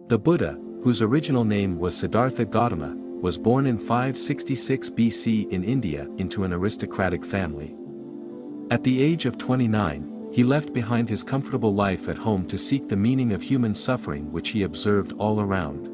The Buddha, whose original name was Siddhartha Gautama, was born in 566 BC in India into an aristocratic family. At the age of 29, he left behind his comfortable life at home to seek the meaning of human suffering which he observed all around.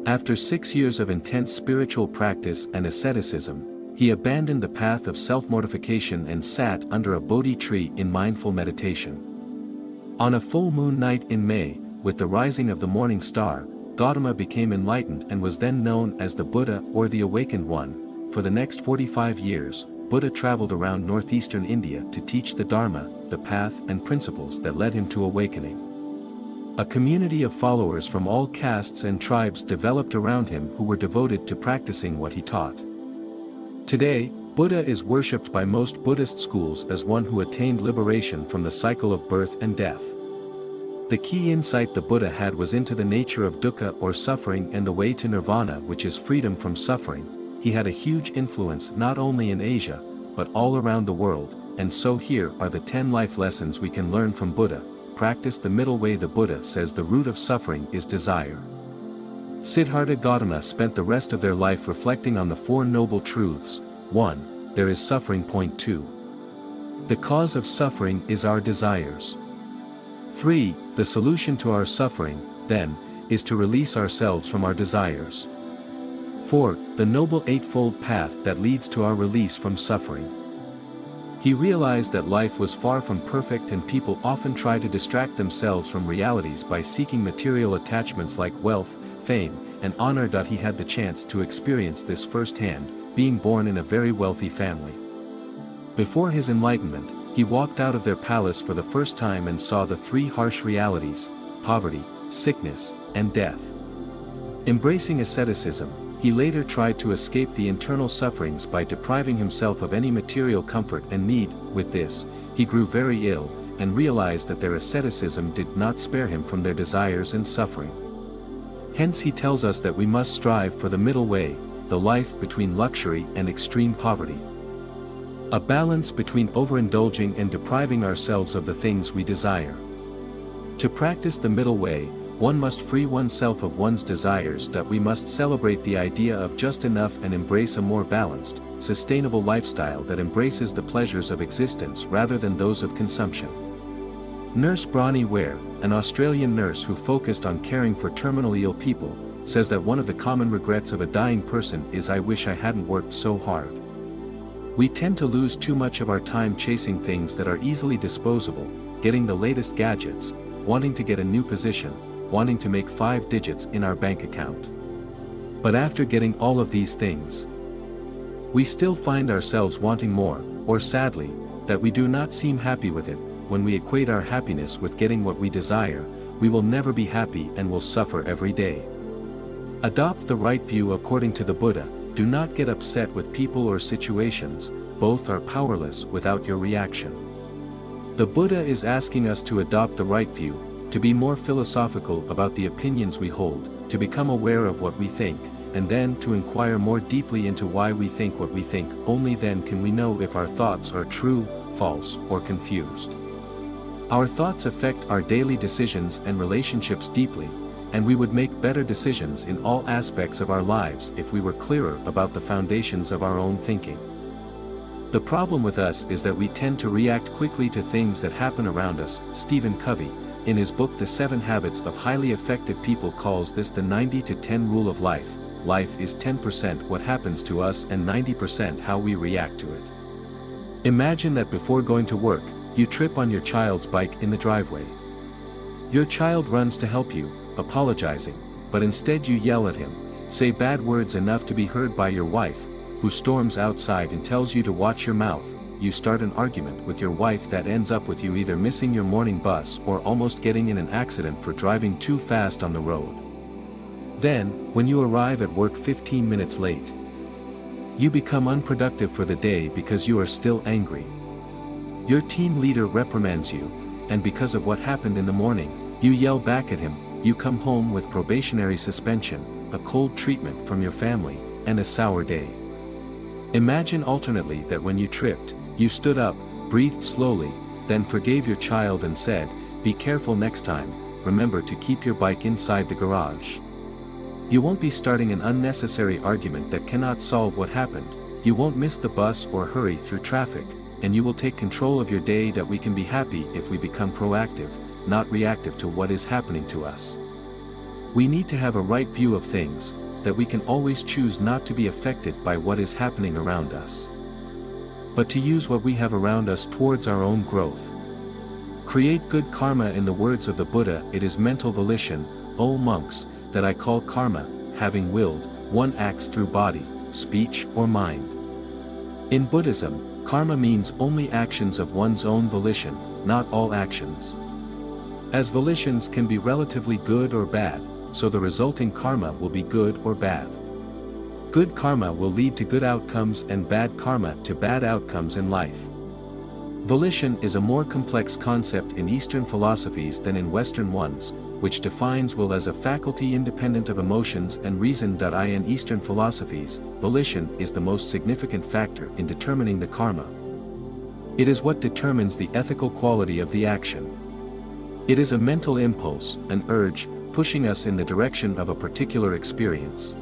After 6 years of intense spiritual practice and asceticism, he abandoned the path of self-mortification and sat under a Bodhi tree in mindful meditation. On a full moon night in May, with the rising of the morning star, Gautama became enlightened and was then known as the Buddha or the Awakened One. For the next 45 years, Buddha traveled around northeastern India to teach the Dharma, the path and principles that led him to awakening. A community of followers from all castes and tribes developed around him who were devoted to practicing what he taught. Today, Buddha is worshipped by most Buddhist schools as one who attained liberation from the cycle of birth and death. The key insight the Buddha had was into the nature of dukkha or suffering and the way to nirvana, which is freedom from suffering. He had a huge influence not only in Asia, but all around the world, and so here are the 10 life lessons we can learn from Buddha. Practice the middle way. The Buddha says the root of suffering is desire. Siddhartha Gautama spent the rest of their life reflecting on the 4 noble truths. 1. There is suffering. 2. The cause of suffering is our desires. 3. The solution to our suffering, then, is to release ourselves from our desires. 4. The Noble Eightfold Path that leads to our release from suffering. He realized that life was far from perfect and people often try to distract themselves from realities by seeking material attachments like wealth, fame, and honor. He had the chance to experience this firsthand, being born in a very wealthy family. Before his enlightenment, he walked out of their palace for the first time and saw the 3 harsh realities: poverty, sickness, and death. Embracing asceticism, he later tried to escape the internal sufferings by depriving himself of any material comfort and need. With this, he grew very ill, and realized that their asceticism did not spare him from their desires and suffering. Hence he tells us that we must strive for the middle way, the life between luxury and extreme poverty. A balance between overindulging and depriving ourselves of the things we desire. To practice the middle way, one must free oneself of one's desires. We must celebrate the idea of just enough and embrace a more balanced, sustainable lifestyle that embraces the pleasures of existence rather than those of consumption. Nurse Bronnie Ware, an Australian nurse who focused on caring for terminally ill people, says that one of the common regrets of a dying person is, "I wish I hadn't worked so hard." We tend to lose too much of our time chasing things that are easily disposable, getting the latest gadgets, wanting to get a new position, wanting to make 5 digits in our bank account. But after getting all of these things, we still find ourselves wanting more, or sadly, that we do not seem happy with it. When we equate our happiness with getting what we desire, we will never be happy and will suffer every day. Adopt the right view according to the Buddha. Do not get upset with people or situations, both are powerless without your reaction. The Buddha is asking us to adopt the right view, to be more philosophical about the opinions we hold, to become aware of what we think, and then to inquire more deeply into why we think what we think. Only then can we know if our thoughts are true, false, or confused. Our thoughts affect our daily decisions and relationships deeply, and we would make better decisions in all aspects of our lives if we were clearer about the foundations of our own thinking. The problem with us is that we tend to react quickly to things that happen around us. Stephen Covey, in his book The 7 Habits of Highly Effective People, calls this the 90-10 rule of life. Life is 10% what happens to us and 90% how we react to it. Imagine that before going to work, you trip on your child's bike in the driveway. Your child runs to help you, apologizing, but instead you yell at him, say bad words enough to be heard by your wife, who storms outside and tells you to watch your mouth. You start an argument with your wife that ends up with you either missing your morning bus or almost getting in an accident for driving too fast on the road. Then, when you arrive at work 15 minutes late, you become unproductive for the day because you are still angry. Your team leader reprimands you, and because of what happened in the morning, you yell back at him. You come home with probationary suspension, a cold treatment from your family, and a sour day. Imagine alternately that when you tripped, you stood up, breathed slowly, then forgave your child and said, "Be careful next time," remember to keep your bike inside the garage. You won't be starting an unnecessary argument that cannot solve what happened, you won't miss the bus or hurry through traffic, and you will take control of your day. That we can be happy if we become proactive, not reactive to what is happening to us. We need to have a right view of things, that we can always choose not to be affected by what is happening around us, but to use what we have around us towards our own growth. Create good karma. In the words of the Buddha, it is mental volition, O monks, that I call karma. Having willed, one acts through body, speech or mind. In Buddhism, karma means only actions of one's own volition, not all actions. As volitions can be relatively good or bad, so the resulting karma will be good or bad. Good karma will lead to good outcomes and bad karma to bad outcomes in life. Volition is a more complex concept in Eastern philosophies than in Western ones, which defines will as a faculty independent of emotions and reason. In Eastern philosophies, volition is the most significant factor in determining the karma. It is what determines the ethical quality of the action. It is a mental impulse, an urge, pushing us in the direction of a particular experience.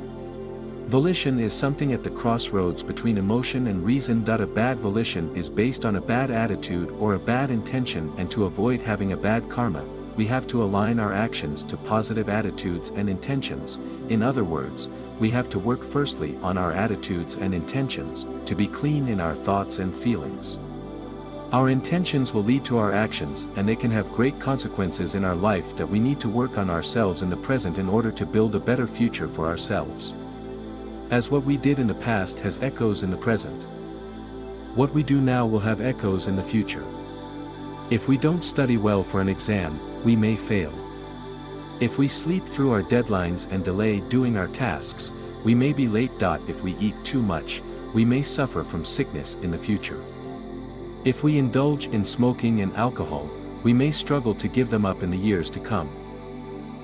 Volition is something at the crossroads between emotion and reason. A bad volition is based on a bad attitude or a bad intention, and to avoid having a bad karma, we have to align our actions to positive attitudes and intentions. In other words, we have to work firstly on our attitudes and intentions, to be clean in our thoughts and feelings. Our intentions will lead to our actions, and they can have great consequences in our life. That we need to work on ourselves in the present in order to build a better future for ourselves. As what we did in the past has echoes in the present, what we do now will have echoes in the future. If we don't study well for an exam, we may fail. If we sleep through our deadlines and delay doing our tasks, we may be late. If we eat too much, we may suffer from sickness in the future. If we indulge in smoking and alcohol, we may struggle to give them up in the years to come.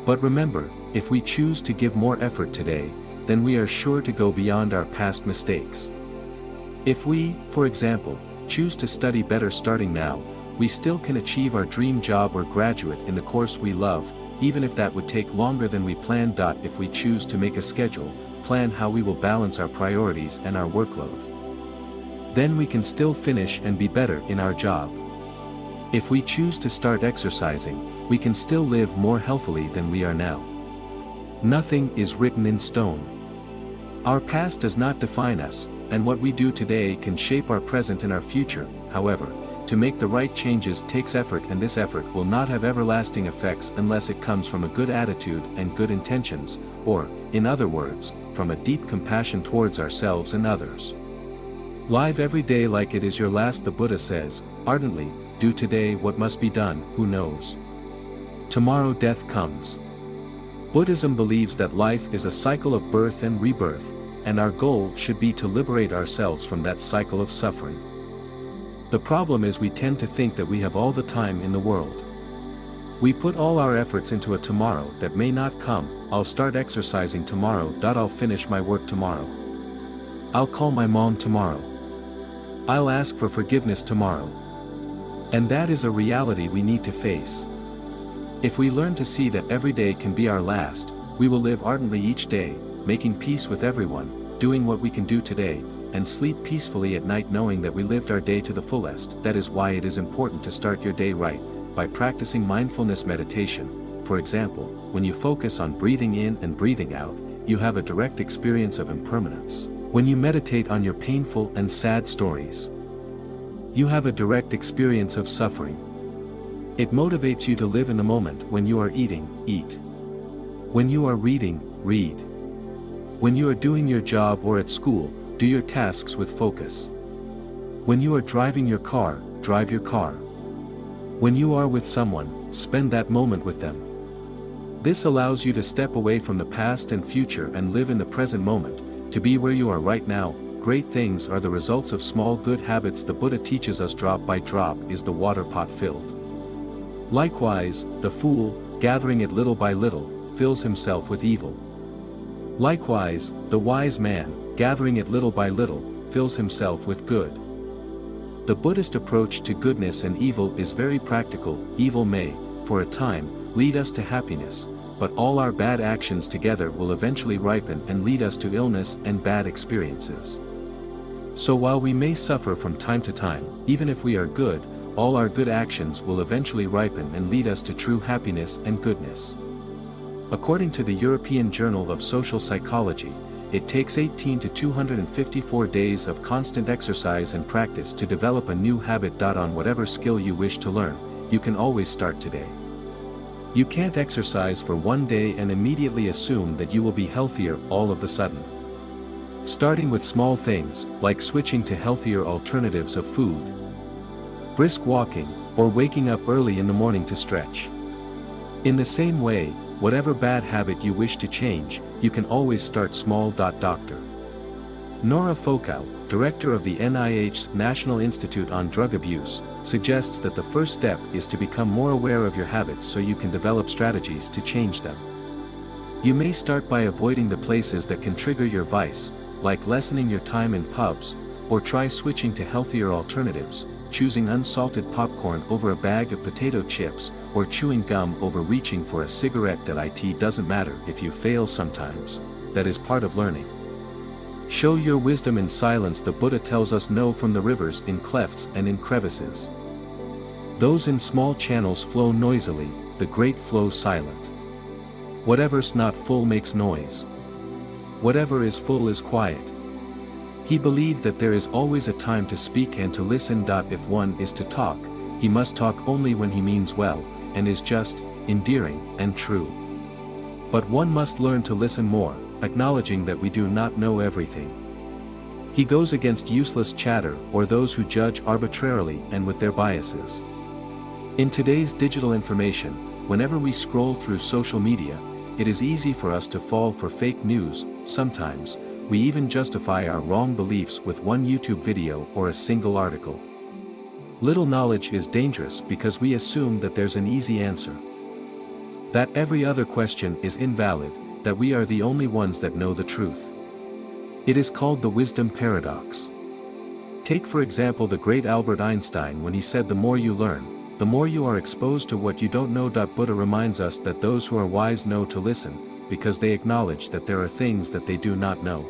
But remember, if we choose to give more effort today, then we are sure to go beyond our past mistakes. If we, for example, choose to study better starting now, we still can achieve our dream job or graduate in the course we love, even if that would take longer than we planned. If we choose to make a schedule, plan how we will balance our priorities and our workload, then we can still finish and be better in our job. If we choose to start exercising, we can still live more healthily than we are now. Nothing is written in stone. Our past does not define us, and what we do today can shape our present and our future. However, to make the right changes takes effort, and this effort will not have everlasting effects unless it comes from a good attitude and good intentions, or, in other words, from a deep compassion towards ourselves and others. Live every day like it is your last. The Buddha says, ardently, do today what must be done. Who knows? Tomorrow death comes. Buddhism believes that life is a cycle of birth and rebirth, and our goal should be to liberate ourselves from that cycle of suffering. The problem is we tend to think that we have all the time in the world. We put all our efforts into a tomorrow that may not come. I'll start exercising tomorrow. I'll finish my work tomorrow. I'll call my mom tomorrow. I'll ask for forgiveness tomorrow. And that is a reality we need to face. If we learn to see that every day can be our last, we will live ardently each day, making peace with everyone, doing what we can do today, and sleep peacefully at night knowing that we lived our day to the fullest. That is why it is important to start your day right, by practicing mindfulness meditation. For example, when you focus on breathing in and breathing out, you have a direct experience of impermanence. When you meditate on your painful and sad stories, you have a direct experience of suffering. It motivates you to live in the moment. When you are eating, eat. When you are reading, read. When you are doing your job or at school, do your tasks with focus. When you are driving your car, drive your car. When you are with someone, spend that moment with them. This allows you to step away from the past and future and live in the present moment, to be where you are right now. Great things are the results of small good habits. The Buddha teaches us drop by drop is the water pot filled. Likewise, the fool, gathering it little by little, fills himself with evil. Likewise, the wise man, gathering it little by little, fills himself with good. The Buddhist approach to goodness and evil is very practical. Evil may, for a time, lead us to happiness, but all our bad actions together will eventually ripen and lead us to illness and bad experiences. So while we may suffer from time to time, even if we are good, all our good actions will eventually ripen and lead us to true happiness and goodness. According to the European Journal of Social Psychology, it takes 18 to 254 days of constant exercise and practice to develop a new habit. On whatever skill you wish to learn, you can always start today. You can't exercise for one day and immediately assume that you will be healthier all of a sudden. Starting with small things, like switching to healthier alternatives of food, brisk walking, or waking up early in the morning to stretch. In the same way, whatever bad habit you wish to change, you can always start small. Dr. Nora Fokow, director of the NIH's National Institute on Drug Abuse, suggests that the first step is to become more aware of your habits so you can develop strategies to change them. You may start by avoiding the places that can trigger your vice, like lessening your time in pubs, or try switching to healthier alternatives, choosing unsalted popcorn over a bag of potato chips, or chewing gum over reaching for a cigarette. It doesn't matter if you fail sometimes, that is part of learning. Show your wisdom in silence. The Buddha tells us no from the rivers in clefts and in crevices. Those in small channels flow noisily, the great flow silent. Whatever's not full makes noise. Whatever is full is quiet. He believed that there is always a time to speak and to listen. If one is to talk, he must talk only when he means well, and is just, endearing, and true. But one must learn to listen more, acknowledging that we do not know everything. He goes against useless chatter or those who judge arbitrarily and with their biases. In today's digital information, whenever we scroll through social media, it is easy for us to fall for fake news. Sometimes, we even justify our wrong beliefs with one YouTube video or a single article. Little knowledge is dangerous because we assume that there's an easy answer. That every other question is invalid, that we are the only ones that know the truth. It is called the wisdom paradox. Take for example the great Albert Einstein when he said the more you learn, the more you are exposed to what you don't know. Buddha reminds us that those who are wise know to listen, because they acknowledge that there are things that they do not know.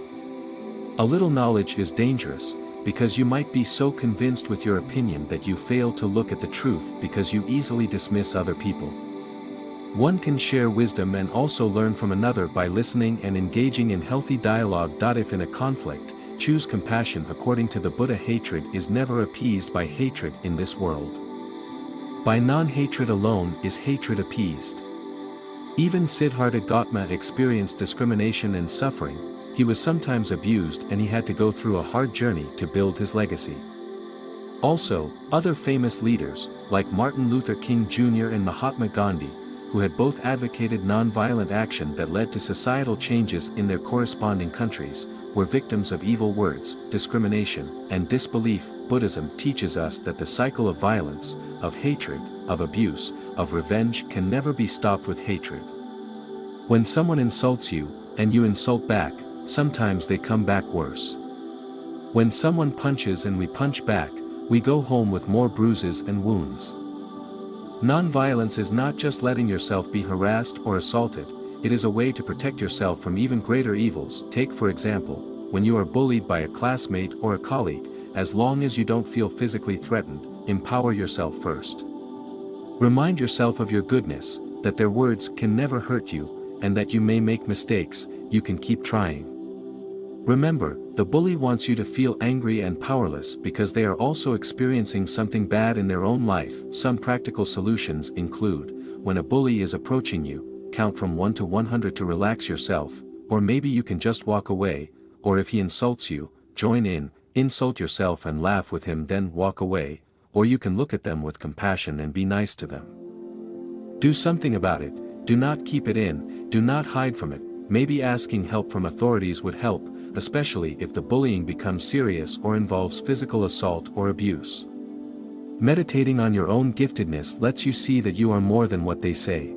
A little knowledge is dangerous, because you might be so convinced with your opinion that you fail to look at the truth because you easily dismiss other people. One can share wisdom and also learn from another by listening and engaging in healthy dialogue. If in a conflict, choose compassion. According to the Buddha, hatred is never appeased by hatred in this world. By non-hatred alone is hatred appeased. Even Siddhartha Gautama experienced discrimination and suffering. He was sometimes abused and he had to go through a hard journey to build his legacy. Also, other famous leaders, like Martin Luther King Jr. and Mahatma Gandhi, who had both advocated nonviolent action that led to societal changes in their corresponding countries, were victims of evil words, discrimination, and disbelief. Buddhism teaches us that the cycle of violence, of hatred, of abuse, of revenge can never be stopped with hatred. When someone insults you, and you insult back, sometimes they come back worse. When someone punches and we punch back, we go home with more bruises and wounds. Nonviolence is not just letting yourself be harassed or assaulted, it is a way to protect yourself from even greater evils. Take for example, when you are bullied by a classmate or a colleague, as long as you don't feel physically threatened, empower yourself first. Remind yourself of your goodness, that their words can never hurt you, and that you may make mistakes, you can keep trying. Remember, the bully wants you to feel angry and powerless because they are also experiencing something bad in their own life. Some practical solutions include, when a bully is approaching you, count from 1 to 100 to relax yourself, or maybe you can just walk away, or if he insults you, join in, insult yourself and laugh with him, then walk away, or you can look at them with compassion and be nice to them. Do something about it, do not keep it in, do not hide from it. Maybe asking help from authorities would help, especially if the bullying becomes serious or involves physical assault or abuse. Meditating on your own giftedness lets you see that you are more than what they say.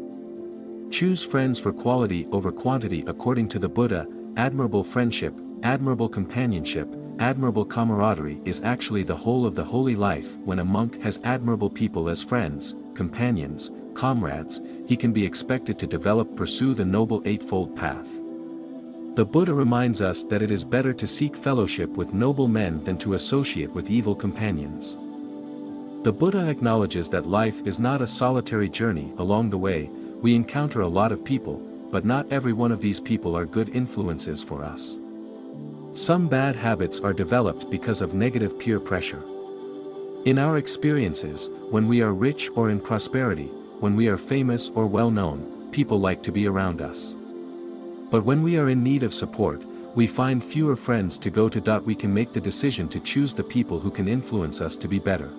Choose friends for quality over quantity. According to the Buddha, admirable friendship, admirable companionship, admirable camaraderie is actually the whole of the holy life. When a monk has admirable people as friends, companions, comrades, he can be expected to pursue the Noble Eightfold Path. The Buddha reminds us that it is better to seek fellowship with noble men than to associate with evil companions. The Buddha acknowledges that life is not a solitary journey. Along the way, we encounter a lot of people, but not every one of these people are good influences for us. Some bad habits are developed because of negative peer pressure. In our experiences, when we are rich or in prosperity, when we are famous or well-known, people like to be around us. But when we are in need of support, we find fewer friends to go to. We can make the decision to choose the people who can influence us to be better.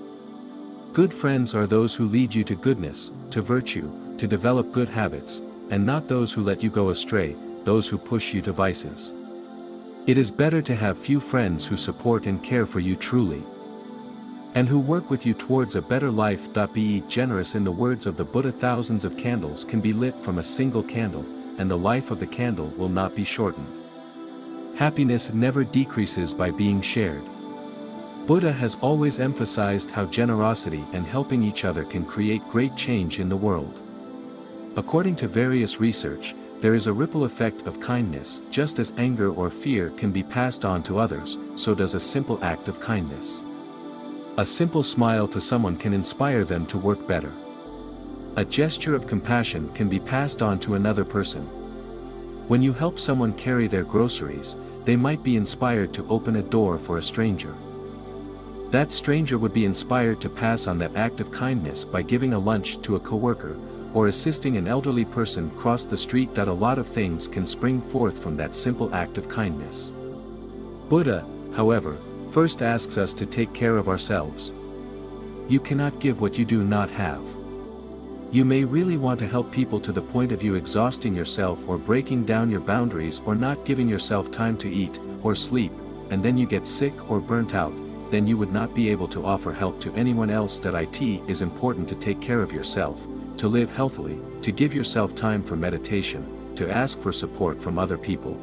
Good friends are those who lead you to goodness, to virtue, to develop good habits, and not those who let you go astray, those who push you to vices. It is better to have few friends who support and care for you truly, and who work with you towards a better life. Be generous. In the words of the Buddha, thousands of candles can be lit from a single candle, and the life of the candle will not be shortened. Happiness never decreases by being shared. Buddha has always emphasized how generosity and helping each other can create great change in the world. According to various research, there is a ripple effect of kindness. Just as anger or fear can be passed on to others, so does a simple act of kindness. A simple smile to someone can inspire them to work better. A gesture of compassion can be passed on to another person. When you help someone carry their groceries, they might be inspired to open a door for a stranger. That stranger would be inspired to pass on that act of kindness by giving a lunch to a coworker, or assisting an elderly person cross the street. A lot of things can spring forth from that simple act of kindness. Buddha, however, first asks us to take care of ourselves. You cannot give what you do not have. You may really want to help people to the point of you exhausting yourself or breaking down your boundaries or not giving yourself time to eat or sleep, and then you get sick or burnt out. Then you would not be able to offer help to anyone else. It is important to take care of yourself, to live healthily, to give yourself time for meditation, to ask for support from other people.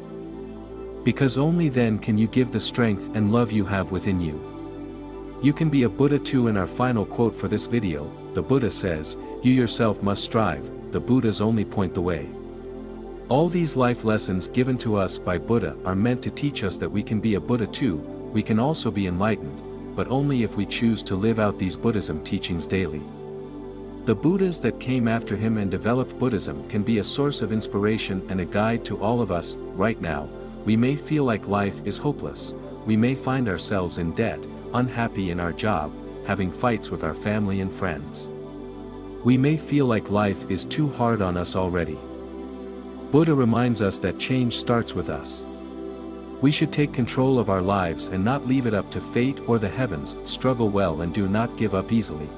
Because only then can you give the strength and love you have within you. You can be a Buddha too. In our final quote for this video, the Buddha says, "You yourself must strive, the Buddhas only point the way." All these life lessons given to us by Buddha are meant to teach us that we can be a Buddha too. We can also be enlightened, but only if we choose to live out these Buddhism teachings daily. The Buddhas that came after him and developed Buddhism can be a source of inspiration and a guide to all of us. Right now, we may feel like life is hopeless, we may find ourselves in debt, unhappy in our job, having fights with our family and friends. We may feel like life is too hard on us already. Buddha reminds us that change starts with us. We should take control of our lives and not leave it up to fate or the heavens. Struggle well and do not give up easily.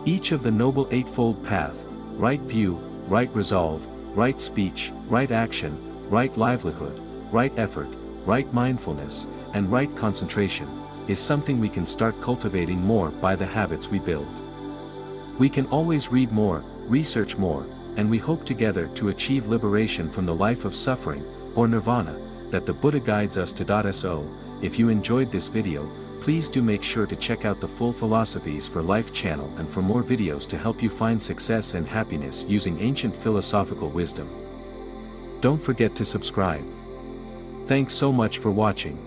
Each of the Noble Eightfold Path, right view, right resolve, right speech, right action, right livelihood, right effort, right mindfulness, and right concentration, is something we can start cultivating more by the habits we build. We can always read more, research more, and we hope together to achieve liberation from the life of suffering, or nirvana, that the Buddha guides us to. So, if you enjoyed this video, please do make sure to check out the full Philosophies for Life channel and for more videos to help you find success and happiness using ancient philosophical wisdom. Don't forget to subscribe. Thanks so much for watching.